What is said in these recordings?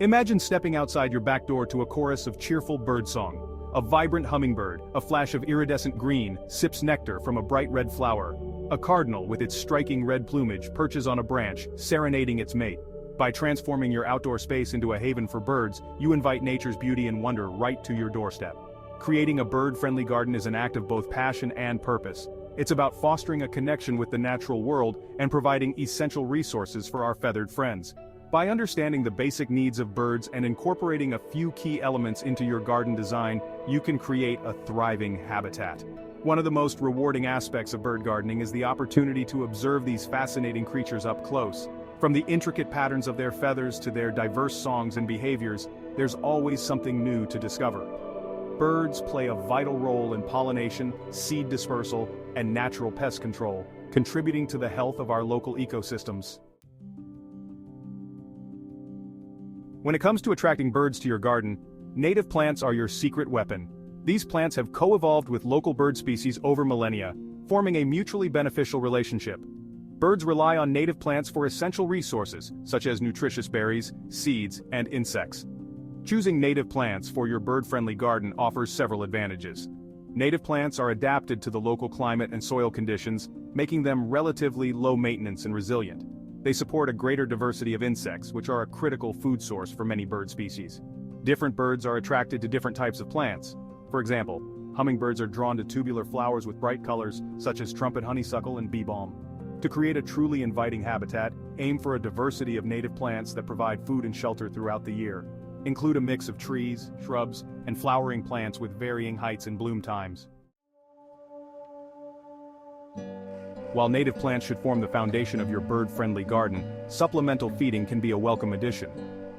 Imagine stepping outside your back door to a chorus of cheerful birdsong. A vibrant hummingbird, a flash of iridescent green, sips nectar from a bright red flower. A cardinal with its striking red plumage perches on a branch, serenading its mate. By transforming your outdoor space into a haven for birds, you invite nature's beauty and wonder right to your doorstep. Creating a bird-friendly garden is an act of both passion and purpose. It's about fostering a connection with the natural world and providing essential resources for our feathered friends. By understanding the basic needs of birds and incorporating a few key elements into your garden design, you can create a thriving habitat. One of the most rewarding aspects of bird gardening is the opportunity to observe these fascinating creatures up close. From the intricate patterns of their feathers to their diverse songs and behaviors, there's always something new to discover. Birds play a vital role in pollination, seed dispersal, and natural pest control, contributing to the health of our local ecosystems. When it comes to attracting birds to your garden, native plants are your secret weapon. These plants have co-evolved with local bird species over millennia, forming a mutually beneficial relationship. Birds rely on native plants for essential resources, such as nutritious berries, seeds, and insects. Choosing native plants for your bird-friendly garden offers several advantages. Native plants are adapted to the local climate and soil conditions, making them relatively low maintenance and resilient. They support a greater diversity of insects, which are a critical food source for many bird species. Different birds are attracted to different types of plants. For example, hummingbirds are drawn to tubular flowers with bright colors, such as trumpet honeysuckle and bee balm. To create a truly inviting habitat, aim for a diversity of native plants that provide food and shelter throughout the year. Include a mix of trees, shrubs, and flowering plants with varying heights and bloom times. While native plants should form the foundation of your bird-friendly garden, supplemental feeding can be a welcome addition.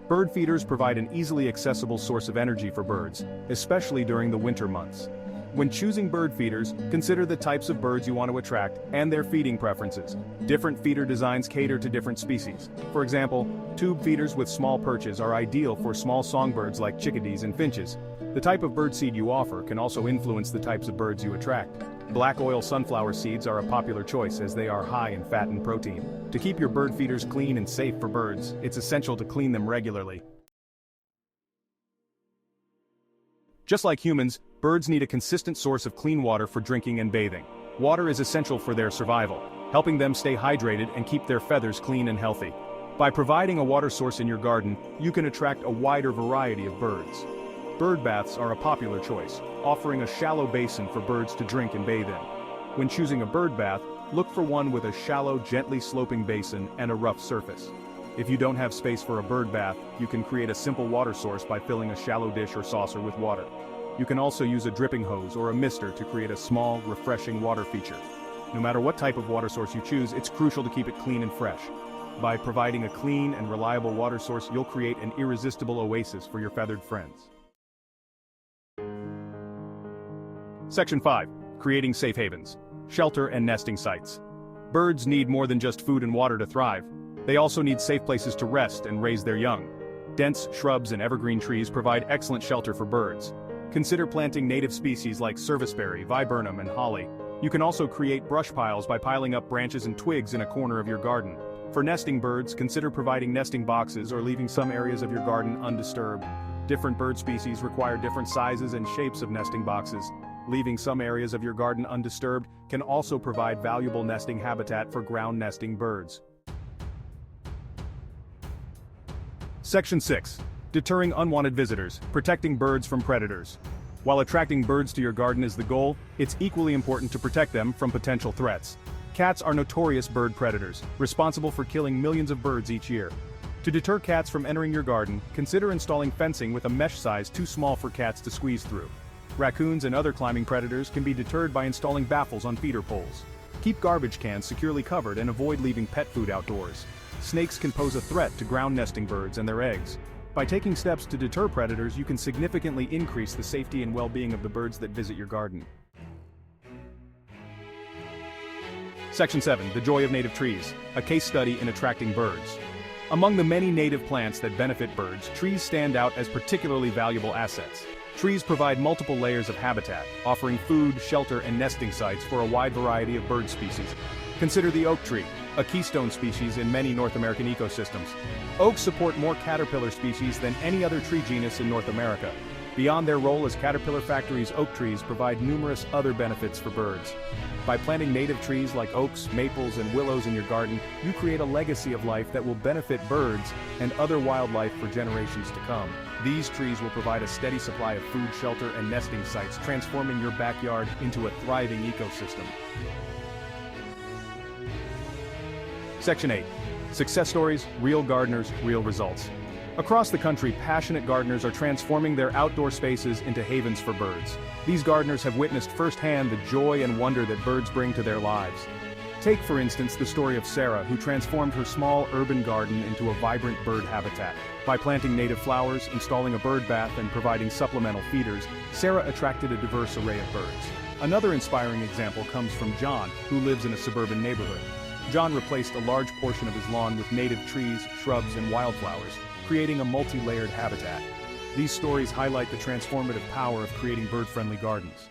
Bird feeders provide an easily accessible source of energy for birds, especially during the winter months. When choosing bird feeders, consider the types of birds you want to attract and their feeding preferences. Different feeder designs cater to different species. For example, tube feeders with small perches are ideal for small songbirds like chickadees and finches. The type of bird seed you offer can also influence the types of birds you attract. Black oil sunflower seeds are a popular choice as they are high in fat and protein. To keep your bird feeders clean and safe for birds, it's essential to clean them regularly. Just like humans, birds need a consistent source of clean water for drinking and bathing. Water is essential for their survival, helping them stay hydrated and keep their feathers clean and healthy. By providing a water source in your garden, you can attract a wider variety of birds. Bird baths are a popular choice, offering a shallow basin for birds to drink and bathe in. When choosing a bird bath, look for one with a shallow, gently sloping basin and a rough surface. If you don't have space for a bird bath, you can create a simple water source by filling a shallow dish or saucer with water. You can also use a dripping hose or a mister to create a small, refreshing water feature. No matter what type of water source you choose, it's crucial to keep it clean and fresh. By providing a clean and reliable water source, you'll create an irresistible oasis for your feathered friends. Section 5. Creating safe havens, shelter and nesting sites. Birds need more than just food and water to thrive. They also need safe places to rest and raise their young. Dense shrubs and evergreen trees provide excellent shelter for birds. Consider planting native species like serviceberry, viburnum, and holly. You can also create brush piles by piling up branches and twigs in a corner of your garden. For nesting birds, consider providing nesting boxes or leaving some areas of your garden undisturbed. Different bird species require different sizes and shapes of nesting boxes. Leaving some areas of your garden undisturbed can also provide valuable nesting habitat for ground nesting birds. Section 6. Deterring unwanted visitors, protecting birds from predators. While attracting birds to your garden is the goal, it's equally important to protect them from potential threats. Cats are notorious bird predators, responsible for killing millions of birds each year. To deter cats from entering your garden, consider installing fencing with a mesh size too small for cats to squeeze through. Raccoons and other climbing predators can be deterred by installing baffles on feeder poles. Keep garbage cans securely covered and avoid leaving pet food outdoors. Snakes can pose a threat to ground nesting birds and their eggs. By taking steps to deter predators, you can significantly increase the safety and well-being of the birds that visit your garden. Section 7. The Joy of Native Trees, a case study in attracting birds. Among the many native plants that benefit birds, trees stand out as particularly valuable assets. Trees provide multiple layers of habitat, offering food, shelter, and nesting sites for a wide variety of bird species. Consider the oak tree. a keystone species in many North American ecosystems. Oaks support more caterpillar species than any other tree genus in North America. Beyond their role as caterpillar factories, oak trees provide numerous other benefits for birds. By planting native trees like oaks, maples, and willows in your garden, you create a legacy of life that will benefit birds and other wildlife for generations to come. These trees will provide a steady supply of food, shelter, and nesting sites, transforming your backyard into a thriving ecosystem. Section 8. Success Stories, Real Gardeners, Real Results. Across the country, passionate gardeners are transforming their outdoor spaces into havens for birds. These gardeners have witnessed firsthand the joy and wonder that birds bring to their lives. Take, for instance, the story of Sarah, who transformed her small urban garden into a vibrant bird habitat. By planting native flowers, installing a bird bath, and providing supplemental feeders, Sarah attracted a diverse array of birds. Another inspiring example comes from John, who lives in a suburban neighborhood. John replaced a large portion of his lawn with native trees, shrubs, and wildflowers, creating a multi-layered habitat. These stories highlight the transformative power of creating bird-friendly gardens.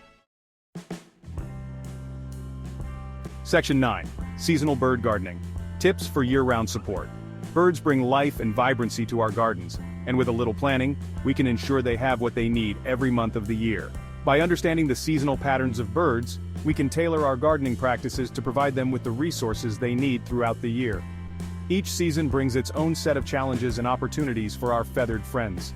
Section 9. Seasonal Bird Gardening. Tips for year-round support. Birds bring life and vibrancy to our gardens, and with a little planning, we can ensure they have what they need every month of the year. By understanding the seasonal patterns of birds, we can tailor our gardening practices to provide them with the resources they need throughout the year. Each season brings its own set of challenges and opportunities for our feathered friends.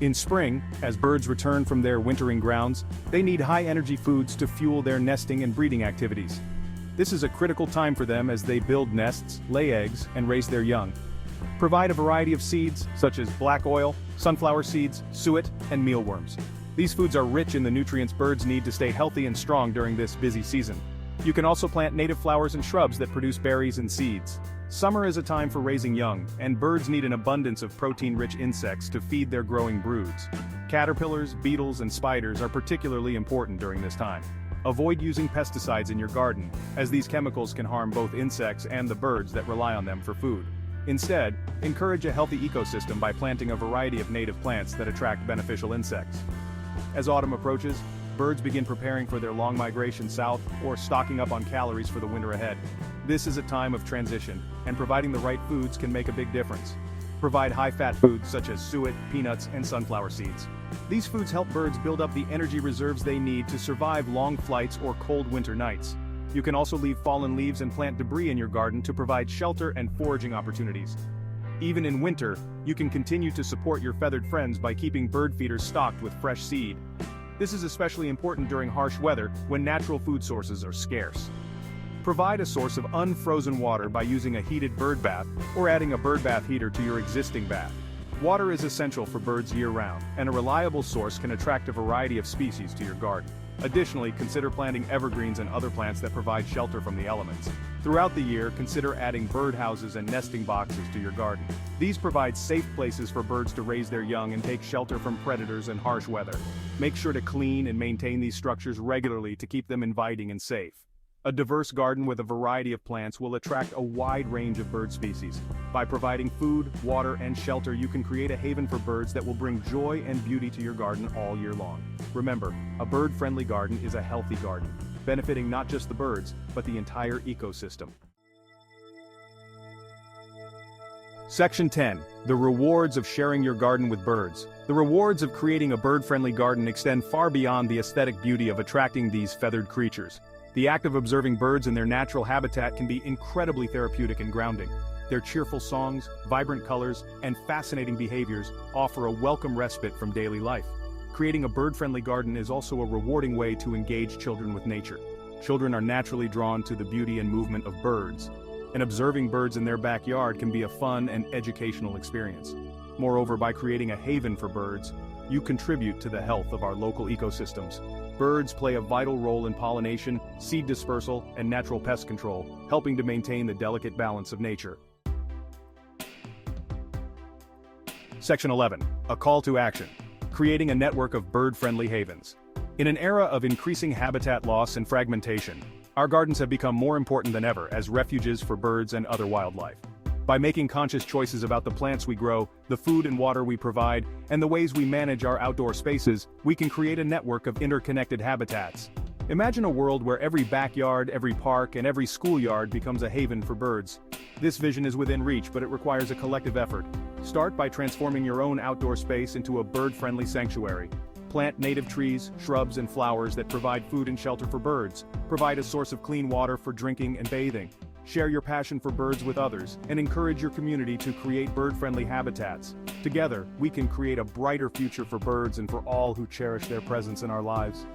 In spring, as birds return from their wintering grounds, they need high-energy foods to fuel their nesting and breeding activities. This is a critical time for them as they build nests, lay eggs, and raise their young. Provide a variety of seeds, such as black oil, sunflower seeds, suet, and mealworms. These foods are rich in the nutrients birds need to stay healthy and strong during this busy season. You can also plant native flowers and shrubs that produce berries and seeds. Summer is a time for raising young, and birds need an abundance of protein-rich insects to feed their growing broods. Caterpillars, beetles, and spiders are particularly important during this time. Avoid using pesticides in your garden, as these chemicals can harm both insects and the birds that rely on them for food. Instead, encourage a healthy ecosystem by planting a variety of native plants that attract beneficial insects. As autumn approaches, birds begin preparing for their long migration south or stocking up on calories for the winter ahead. This is a time of transition, and providing the right foods can make a big difference. Provide high-fat foods such as suet, peanuts, and sunflower seeds. These foods help birds build up the energy reserves they need to survive long flights or cold winter nights. You can also leave fallen leaves and plant debris in your garden to provide shelter and foraging opportunities. Even in winter, you can continue to support your feathered friends by keeping bird feeders stocked with fresh seed. This is especially important during harsh weather when natural food sources are scarce. Provide a source of unfrozen water by using a heated bird bath or adding a bird bath heater to your existing bath. Water is essential for birds year-round, and a reliable source can attract a variety of species to your garden. Additionally, consider planting evergreens and other plants that provide shelter from the elements. Throughout the year, consider adding birdhouses and nesting boxes to your garden. These provide safe places for birds to raise their young and take shelter from predators and harsh weather. Make sure to clean and maintain these structures regularly to keep them inviting and safe. A diverse garden with a variety of plants will attract a wide range of bird species. By providing food, water, and shelter, you can create a haven for birds that will bring joy and beauty to your garden all year long. Remember, a bird-friendly garden is a healthy garden, benefiting not just the birds, but the entire ecosystem. Section 10. The rewards of sharing your garden with birds. The rewards of creating a bird-friendly garden extend far beyond the aesthetic beauty of attracting these feathered creatures. The act of observing birds in their natural habitat can be incredibly therapeutic and grounding. Their cheerful songs, vibrant colors, and fascinating behaviors offer a welcome respite from daily life. Creating a bird-friendly garden is also a rewarding way to engage children with nature. Children are naturally drawn to the beauty and movement of birds, and observing birds in their backyard can be a fun and educational experience. Moreover, by creating a haven for birds, you contribute to the health of our local ecosystems. Birds play a vital role in pollination, seed dispersal, and natural pest control, helping to maintain the delicate balance of nature. Section 11. A call to action. Creating a network of bird-friendly havens. In an era of increasing habitat loss and fragmentation, our gardens have become more important than ever as refuges for birds and other wildlife. By making conscious choices about the plants we grow, the food and water we provide, and the ways we manage our outdoor spaces, we can create a network of interconnected habitats. Imagine a world where every backyard, every park, and every schoolyard becomes a haven for birds. This vision is within reach, but it requires a collective effort. Start by transforming your own outdoor space into a bird-friendly sanctuary. Plant native trees, shrubs, and flowers that provide food and shelter for birds. Provide a source of clean water for drinking and bathing. Share your passion for birds with others, and encourage your community to create bird-friendly habitats. Together, we can create a brighter future for birds and for all who cherish their presence in our lives.